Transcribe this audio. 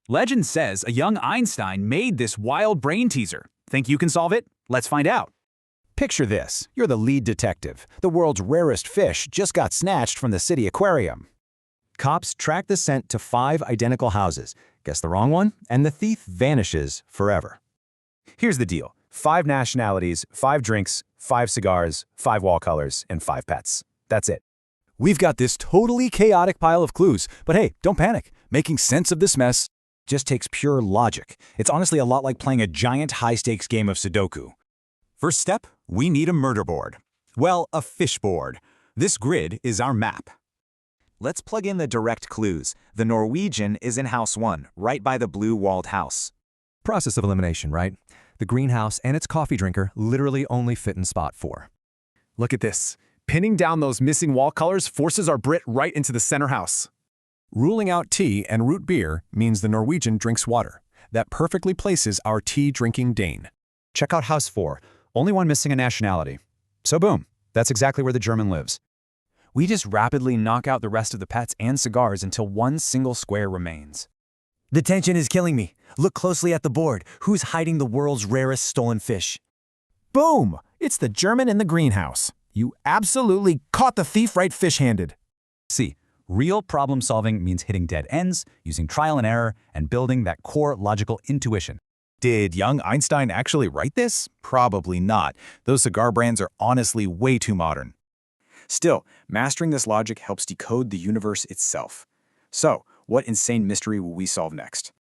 Legend says a young Einstein made this wild brain teaser. Think you can solve it? Let's find out. Picture this. You're the lead detective. The world's rarest fish just got snatched from the city aquarium. Cops track the scent to 5 identical houses. Guess the wrong one, and the thief vanishes forever. Here's the deal. 5 nationalities, 5 drinks, 5 cigars, 5 wall colors, and 5 pets. That's it. We've got this totally chaotic pile of clues, but hey, don't panic. Making sense of this mess just takes pure logic. It's honestly a lot like playing a giant high-stakes game of Sudoku. First step, we need a murder board. Well, a fish board. This grid is our map. Let's plug in the direct clues. The Norwegian is in house 1, right by the blue-walled house. Process of elimination, right? The greenhouse and its coffee drinker literally only fit in spot 4. Look at this. Pinning down those missing wall colors forces our Brit right into the center house. Ruling out tea and root beer means the Norwegian drinks water. That perfectly places our tea-drinking Dane. Check out house 4. Only one missing a nationality. So boom, that's exactly where the German lives. We just rapidly knock out the rest of the pets and cigars until one single square remains. The tension is killing me. Look closely at the board. Who's hiding the world's rarest stolen fish? Boom! It's the German in the greenhouse. You absolutely caught the thief right fish-handed. See, real problem solving means hitting dead ends, using trial and error, and building that core logical intuition. Did young Einstein actually write this? Probably not. Those cigar brands are honestly way too modern. Still, mastering this logic helps decode the universe itself. So, what insane mystery will we solve next?